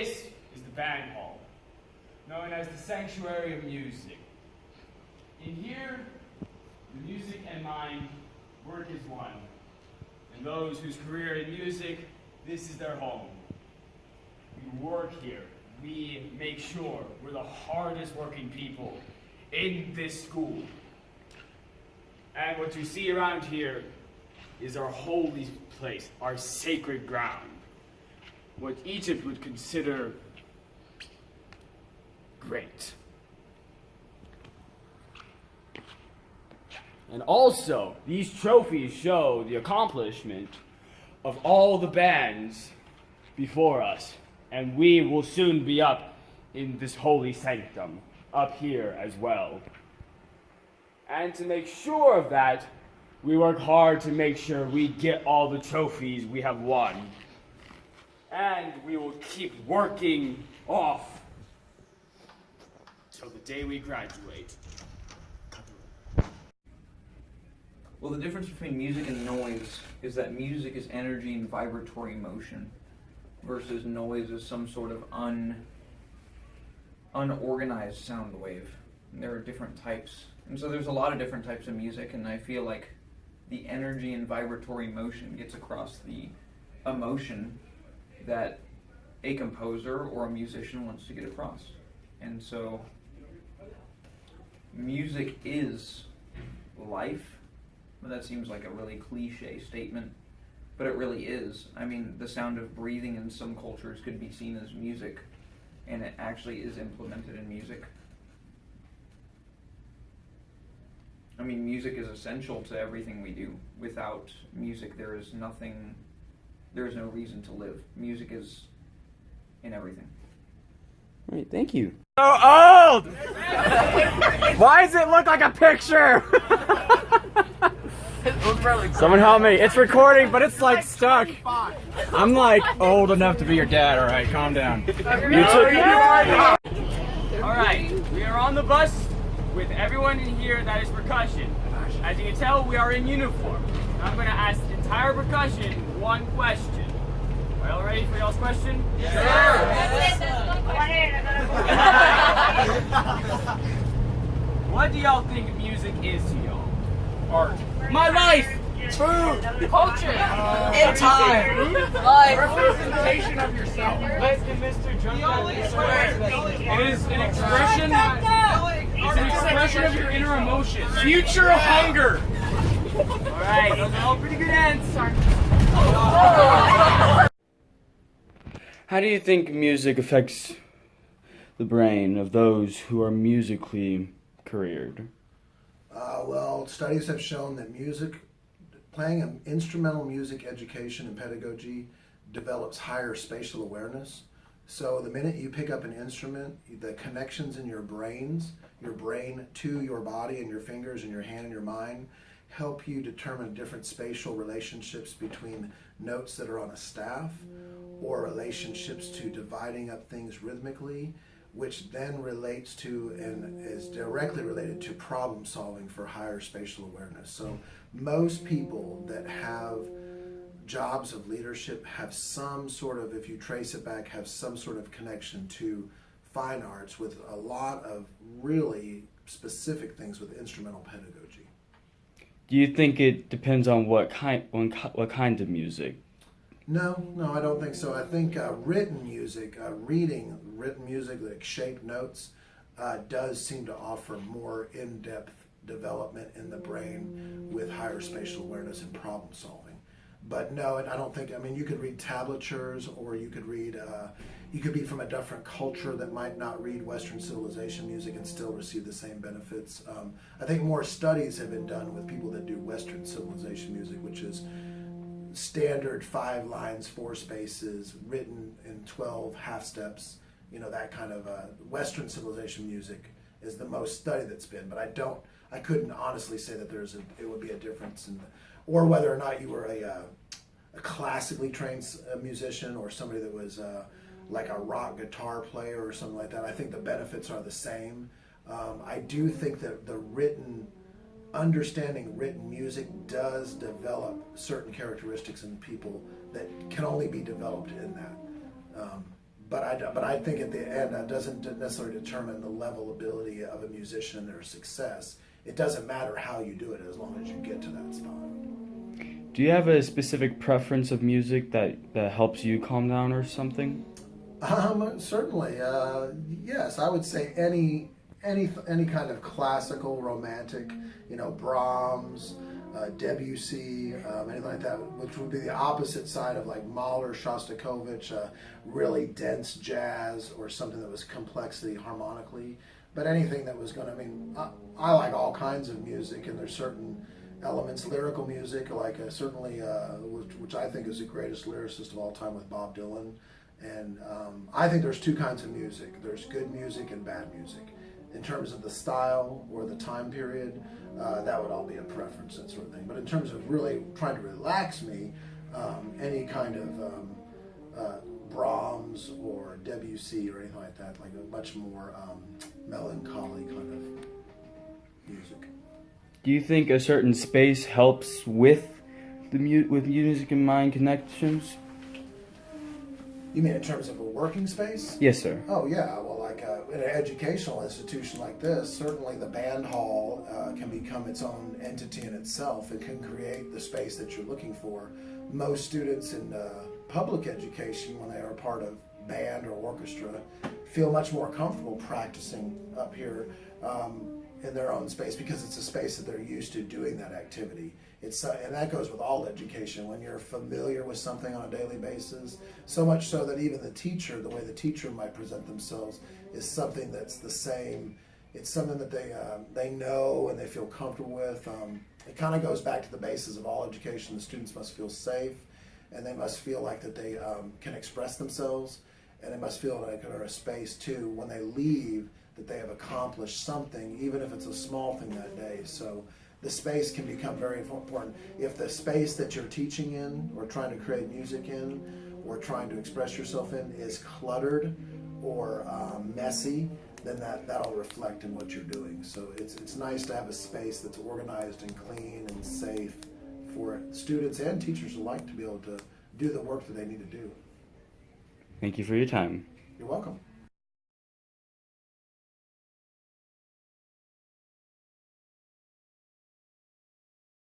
This is the band hall, known as the Sanctuary of Music. In here, the music and mind work as one. And those whose career in music, this is their home. We work here. We make sure we're the hardest working people in this school. And what you see around here is our holy place, our sacred ground. What Egypt would consider great. And also, these trophies show the accomplishment of all the bands before us. And we will soon be up in this holy sanctum, up here as well. And to make sure of that, we work hard to make sure we get all the trophies we have won. And we will keep working off till the day we graduate. Well, the difference between music and noise is that music is energy and vibratory motion, versus noise is some sort of unorganized sound wave. And there are different types. And so there's a lot of different types of music, and I feel like the energy and vibratory motion gets across the emotion that a composer or a musician wants to get across. And so music is life. Well, that seems like a really cliche statement, but it really is. I mean, the sound of breathing in some cultures could be seen as music, and it actually is implemented in music. I mean, music is essential to everything we do. Without music, there is no reason to live. Music is in everything. All right, thank you. So old! Why does it look like a picture? Someone help me. It's recording, but it's like stuck. I'm like old enough to be your dad, alright? Calm down. Alright, we are on the bus with everyone in here that is percussion. As you can tell, we are in uniform. I'm going to ask the entire percussion one question. Are y'all ready for y'all's question? Yes, sir. What do y'all think music is to y'all? Art. My life! Food! Culture! In time! Life! Representation of yourself. Listen, Mr. Jungle. It is an expression. It's an expression of your inner emotions. Future hunger! Alright, those are all pretty good answers. How do you think music affects the brain of those who are musically careered? Well, studies have shown that playing an instrumental music education and pedagogy develops higher spatial awareness. So the minute you pick up an instrument, the connections in your brain to your body and your fingers and your hand and your mind help you determine different spatial relationships between notes that are on a staff or relationships to dividing up things rhythmically, which then relates to and is directly related to problem solving for higher spatial awareness. So most people that have jobs of leadership have some sort of, if you trace it back, have some sort of connection to fine arts with a lot of really specific things with instrumental pedagogy. Do you think it depends on what kind of music? No, I don't think so. I think written music, written music, like shaped notes, does seem to offer more in-depth development in the brain with higher spatial awareness and problem solving. But no, I don't think, I mean, you could read tablatures, or you could be from a different culture that might not read Western civilization music and still receive the same benefits. I think more studies have been done with people that do Western civilization music, which is standard 5 lines, 4 spaces, written in 12 half steps, that kind of Western civilization music is the most study that's been, but I couldn't honestly say that it would be a difference or whether or not you were a classically trained musician or somebody that was like a rock guitar player or something like that. I think the benefits are the same. I do think that understanding written music does develop certain characteristics in people that can only be developed in that. But I think at the end that doesn't necessarily determine the level ability of a musician and their success. It doesn't matter how you do it as long as you get to that spot. Do you have a specific preference of music that helps you calm down or something? Certainly, yes. I would say any kind of classical, romantic, Brahms, Debussy, anything like that, which would be the opposite side of like Mahler, Shostakovich, really dense jazz or something that was complexity harmonically. But anything that was going to, I like all kinds of music, and there's certain elements, lyrical music, like certainly, which I think is the greatest lyricist of all time with Bob Dylan. And I think there's two kinds of music. There's good music and bad music. In terms of the style or the time period, that would all be a preference, that sort of thing. But in terms of really trying to relax me, any kind of Brahms or Debussy or anything like that, like a much more melancholy kind of music. Do you think a certain space helps with with music and mind connections? You mean in terms of a working space? Yes, sir. Oh yeah, well, like in an educational institution like this, certainly the band hall can become its own entity in itself. It can create the space that you're looking for. Most students in public education, when they are part of band or orchestra, feel much more comfortable practicing up here in their own space because it's a space that they're used to doing that activity. And that goes with all education. When you're familiar with something on a daily basis, so much so that even the teacher, the way the teacher might present themselves, is something that's the same. It's something that they know and they feel comfortable with. It kind of goes back to the basis of all education. The students must feel safe, and they must feel like that they can express themselves, and they must feel like they're a space too when they leave, that they have accomplished something, even if it's a small thing that day. So the space can become very important. If the space that you're teaching in or trying to create music in or trying to express yourself in is cluttered or messy, then that'll reflect in what you're doing. So it's nice to have a space that's organized and clean and safe for students and teachers alike to be able to do the work that they need to do. Thank you for your time. You're welcome.